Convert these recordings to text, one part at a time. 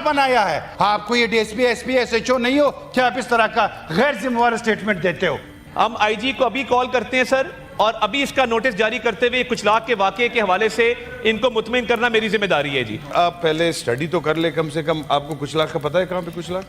मजाक बनाया है। आपको ये डीएसपी एसपी एसएचओ नहीं हो कि आप इस तरह का गैर जिम्मेवार स्टेटमेंट देते हो। हम आईजी को अभी कॉल करते हैं सर, और अभी इसका नोटिस जारी करते हुए कुचलाक के वाकये के हवाले से इनको मुतमिन करना मेरी जिम्मेदारी है जी। आप पहले स्टडी तो कर ले, कम से कम आपको कुचलाक का पता है कहाँ पे कुचलाक?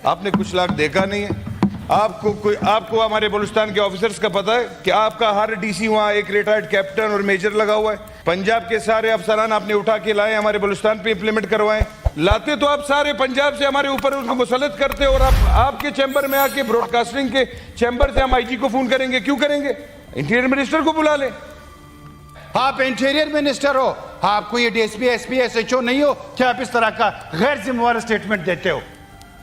आपने कुचलाक देखा नहीं है? आपको हमारे बलूचिस्तान के ऑफिसर्स का पता है कि आपका हर डीसी वहाँ एक रिटायर्ड कैप्टन और मेजर लगा हुआ है। पंजाब के सारे अफसरान आपने उठा के लाए, हमारे बलूचिस्तान पे इंप्लीमेंट करवाएं। लाते तो आप सारे पंजाब से हमारे ऊपर उनको मुसल्लत करते, और आपके चैम्बर में आके ब्रॉडकास्टिंग के चैम्बर से हम आईजी को फोन करेंगे। क्यों करेंगे? इंटीरियर मिनिस्टर को बुला लें। आप इंटीरियर मिनिस्टर हो, आपको ये डीएसपी एसपी एसएचओ नहीं हो कि आप इस तरह का गैर जिम्मेवार स्टेटमेंट देते हो।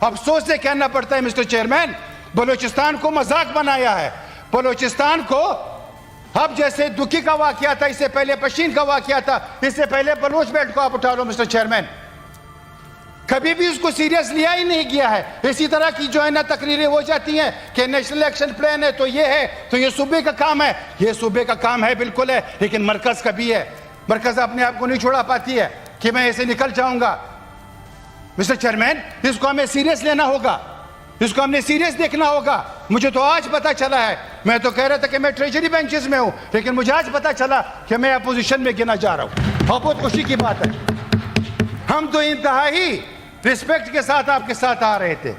अफसोस से कहना पड़ता है मिस्टर चेयरमैन, बलूचिस्तान को मजाक बनाया है। बलूचिस्तान को अब जैसे दुखी का वाकया था, इससे पहले पशीन का वाकया था, इससे पहले बलूच बेल्ट को आप उठा लो मिस्टर चेयरमैन, कभी भी उसको सीरियस लिया ही नहीं गया है। इसी तरह की जो है ना तकरीरें हो जाती हैं कि नेशनल एक्शन प्लान है तो ये है, तो ये सूबे का काम है। ये सूबे का काम है, बिल्कुल है, लेकिन मरकज का भी है। मरकज अपने आप को नहीं छोड़ा पाती है कि मैं ऐसे निकल जाऊंगा। मिस्टर चेयरमैन, इसको हमें सीरियस लेना होगा, इसको हमने सीरियस देखना होगा। मुझे तो आज पता चला है, मैं तो कह रहा था कि मैं ट्रेजरी बेंचेस में हूं, लेकिन मुझे आज पता चला कि मैं अपोजिशन में गिना जा रहा हूं, और बहुत खुशी की बात है। हम तो इंतहाई रिस्पेक्ट के साथ आपके साथ आ रहे थे।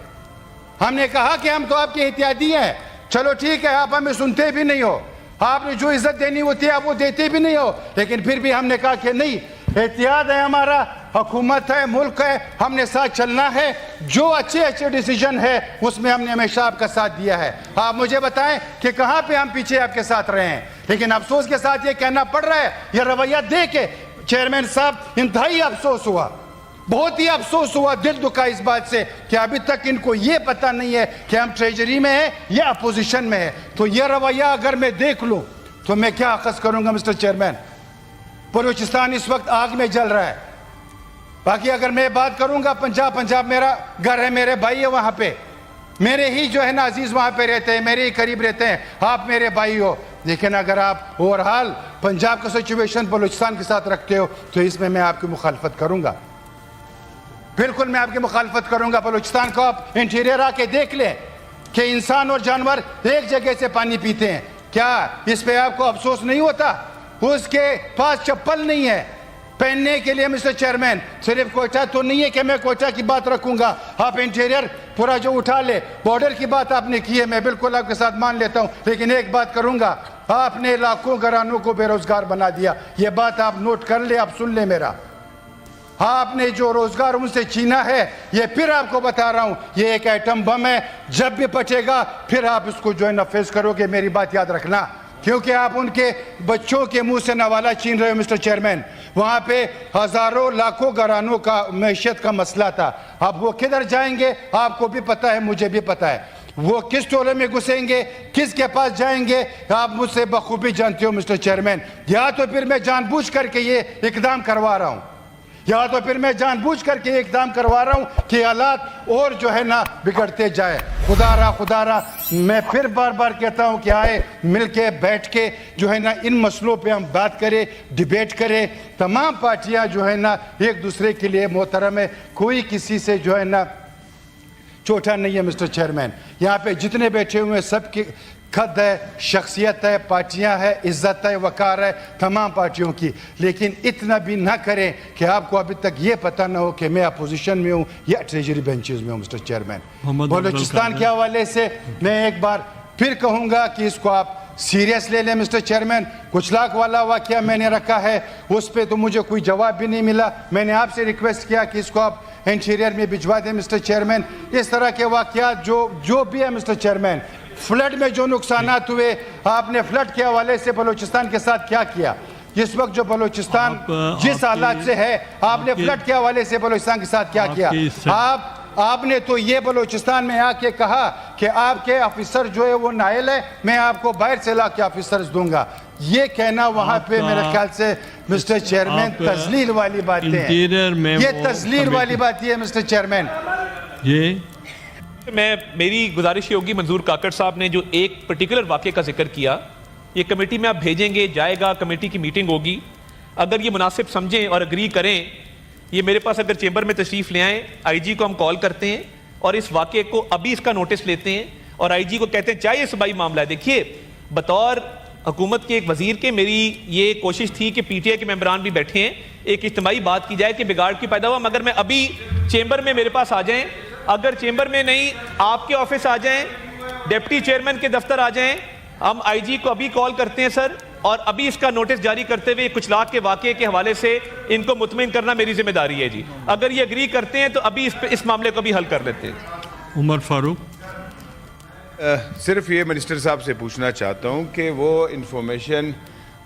हमने कहा कि हम तो आपके एहतियाती हैं, चलो ठीक है, आप हमें सुनते भी नहीं हो, आपने जो इज्जत देनी होती है आप वो देते भी नहीं हो, लेकिन फिर भी हमने कहा कि नहीं, एहतियात है हमारा, हुकूमत है, मुल्क है, हमने साथ चलना है। जो अच्छे अच्छे डिसीजन है उसमें हमने हमेशा आपका साथ दिया है। आप मुझे बताएं कि कहां पे हम पीछे आपके साथ रहे हैं, लेकिन अफसोस के साथ ये कहना पड़ रहा है, ये रवैया देख के चेयरमैन साहब इंतहाई अफसोस हुआ, बहुत ही अफसोस हुआ, दिल दुखा इस बात से कि अभी तक इनको ये पता नहीं है कि हम ट्रेजरी में हैं या अपोजिशन में है। तो ये रवैया अगर मैं देख लूं तो मैं क्या अखज़ करूंगा मिस्टर चेयरमैन। बलूचिस्तान इस वक्त आग में जल रहा है। बाकी अगर मैं बात करूंगा पंजाब मेरा घर है, मेरे भाई है वहां पे, मेरे ही जो है ना अजीज वहां पे रहते हैं, मेरे ही करीब रहते हैं, आप मेरे भाई हो। लेकिन अगर आप ओवरऑल पंजाब का सिचुएशन बलूचिस्तान के साथ रखते हो तो इसमें मैं आपकी मुखालफत करूंगा, बिल्कुल मैं आपकी मुखालफत करूंगा। बलूचिस्तान को आप इंटीरियर आके देख लें कि इंसान और जानवर एक जगह से पानी पीते हैं, क्या इस पे आपको अफसोस नहीं होता? उसके पास चप्पल नहीं है पहनने के लिए मिस्टर चेयरमैन। सिर्फ कोयटा तो नहीं है कि मैं कोयटा की बात रखूंगा, आप इंटीरियर पूरा जो उठा ले, बॉर्डर की बात आपने की है, मैं बिल्कुल आपके साथ मान लेता हूं, लेकिन एक बात करूंगा, आपने लाखों घरानों को बेरोजगार बना दिया। ये बात आप नोट कर ले, आप सुन ले मेरा। आपने जो रोजगार उनसे छीना है, ये फिर आपको बता रहा हूं, ये एक एटम बम है, जब भी फटेगा फिर आप इसको जो है न फेस करोगे, मेरी बात याद रखना। क्योंकि आप उनके बच्चों के मुंह से नवाला छीन रहे हो मिस्टर चेयरमैन। वहां पे हजारों लाखों घरानों का मैशत का मसला था, अब वो किधर जाएंगे आपको भी पता है, मुझे भी पता है। वो किस टोले में घुसेंगे, किसके पास जाएंगे, आप मुझसे बखूबी जानते हो मिस्टर चेयरमैन। या तो फिर मैं जानबूझ करके ये इकदाम करवा रहा हूं, या तो फिर मैं जानबूझ करके इकदाम करवा रहा हूं कि हालात और जो है ना बिगड़ते जाए। खुदारा मैं फिर बार बार कहता हूं कि आए मिलके बैठ के जो है ना इन मसलों पे हम बात करें, डिबेट करें। तमाम पार्टियां जो है ना एक दूसरे के लिए मोहतरम है, कोई किसी से जो है ना छोटा नहीं है मिस्टर चेयरमैन। यहाँ पे जितने बैठे हुए हैं सबकी खद है, शख्सियत है, पार्टियां है, इज्जत है, वकार है तमाम पार्टियों की। लेकिन इतना भी ना करें कि आपको अभी तक ये पता ना हो कि मैं अपोजिशन में हूँ या ट्रेजरी बेंचेस में हूँ मिस्टर चेयरमैन। बलूचिस्तान के हवाले से मैं एक बार फिर कहूँगा कि इसको आप सीरियस ले लें मिस्टर चेयरमैन। कुचलाक वाला वाकया मैंने रखा है, उस पर तो मुझे कोई जवाब भी नहीं मिला। मैंने आपसे रिक्वेस्ट किया कि इसको आप इंटीरियर में भिजवा दें मिस्टर चेयरमैन। इस तरह के वाकयात जो भी है मिस्टर चेयरमैन, फ्लड में जो नुकसानात हुए, आपने फ्लड के हवाले से बलूचिस्तान के साथ क्या किया? जिस वक्त जो बलूचिस्तान जिस हालात से है, आपने फ्लड के हवाले से बलूचिस्तान के साथ क्या किया? आपने तो ये बलूचिस्तान में आके कहा कि आपके ऑफिसर जो है वो नायल है, मैं आपको बाहर से ला के ऑफिसर्स दूंगा। ये कहना वहां पे मेरे ख्याल से मिस्टर चेयरमैन तजलील वाली बातें हैं, ये तजलील वाली बात है मिस्टर चेयरमैन। ये मेरी गुजारिश ये होगी, मंजूर काकड़ साहब ने जो एक पर्टिकुलर वाक़े का जिक्र किया, ये कमेटी में आप भेजेंगे, जाएगा, कमेटी की मीटिंग होगी। अगर ये मुनासिब समझें और अग्री करें یہ میرے پاس اگر چیمبر میں تشریف لے آئیں, آئی جی کو ہم کال کرتے ہیں اور اس واقعے کو ابھی اس کا نوٹس لیتے ہیں اور آئی جی کو کہتے ہیں چاہیے صوبائی معاملہ ہے. دیکھیے بطور حکومت کے ایک وزیر کے میری یہ کوشش تھی کہ پی ٹی آئی کے ممبران بھی بیٹھے ہیں, ایک اجتماعی بات کی جائے کہ بگاڑ کی پیدا ہوا, مگر میں ابھی چیمبر میں میرے پاس آ جائیں, اگر چیمبر میں نہیں آپ کے آفس آ جائیں, ڈپٹی چیئرمین کے دفتر آ جائیں, ہم آئی جی کو ابھی کال کرتے ہیں سر, اور ابھی اس کا نوٹس جاری کرتے ہوئے کچھ لاکھ کے واقعے کے حوالے سے ان کو مطمئن کرنا میری ذمہ داری ہے جی. اگر یہ اگری کرتے ہیں تو ابھی اس معاملے کو بھی حل کر لیتے ہیں. عمر فاروق. صرف یہ منسٹر صاحب سے پوچھنا چاہتا ہوں کہ وہ انفارمیشن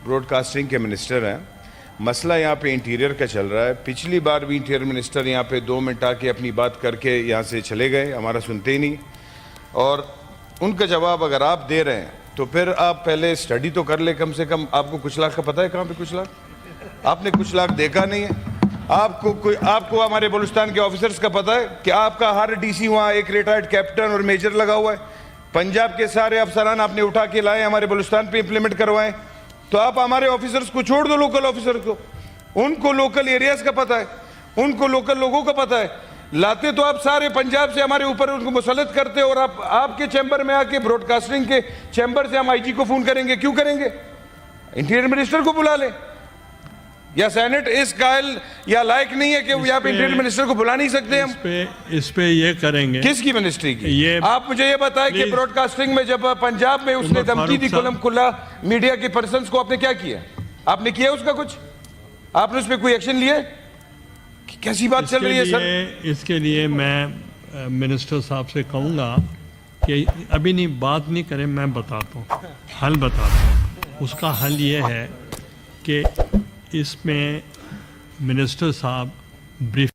براڈ کاسٹنگ کے منسٹر ہیں, مسئلہ یہاں پہ انٹیریئر کا چل رہا ہے. پچھلی بار بھی انٹیریئر منسٹر یہاں پہ 2 منٹ آ کے اپنی بات کر کے یہاں سے چلے گئے, ہمارا سنتے ہی نہیں, اور ان کا جواب اگر آپ دے رہے ہیں تو پھر آپ پہلے اسٹڈی تو کر لیں کم سے کم. آپ کو کچھ لاکھ کا پتہ ہے کہاں پہ کچھ لاکھ؟ آپ نے کچھ لاکھ دیکھا نہیں ہے. آپ کو ہمارے بلوچستان کے آفیسرز کا پتہ ہے کہ آپ کا ہر ڈی سی وہاں ایک ریٹائرڈ کیپٹن اور میجر لگا ہوا ہے. پنجاب کے سارے افسران آپ نے اٹھا کے لائے, ہمارے بلوچستان پہ امپلیمنٹ کروائیں. تو آپ ہمارے آفیسرز کو چھوڑ دو, لوکل آفیسر کو, ان کو لوکل ایریاز کا پتہ ہے, ان کو لوکل لوگوں کا پتہ ہے. لاتے تو آپ سارے پنجاب سے ہمارے اوپر ان کو مسلط کرتے, اور آپ کے چیمبر میں آ کے براڈ کاسٹنگ کے چیمبر سے ہم آئی جی کو فون کریں گے. کیوں کریں گے؟ انٹیریئر منسٹر کو بلا لیں, یا سینٹ اس قائل یا لائق نہیں ہے کہ یہاں پہ انٹیریئر منسٹر کو بلا نہیں سکتے ہم؟ اس پہ یہ کریں گے. کس کی منسٹری کی؟ آپ مجھے یہ بتائیں کہ براڈ کاسٹنگ میں جب پنجاب میں اس نے دھمکی دی کلم کھلا میڈیا کے پرسنز کو, آپ نے کیا کیا؟ آپ نے کیا اس کا کچھ؟ آپ نے اس پہ کوئی ایکشن لیا؟ کیسی بات چل رہی ہے سر؟ اس کے لیے میں منسٹر صاحب سے کہوں گا کہ ابھی نہیں بات نہیں کریں, میں بتاتا ہوں, حل بتاتا ہوں. اس کا حل یہ ہے کہ اس میں منسٹر صاحب بریف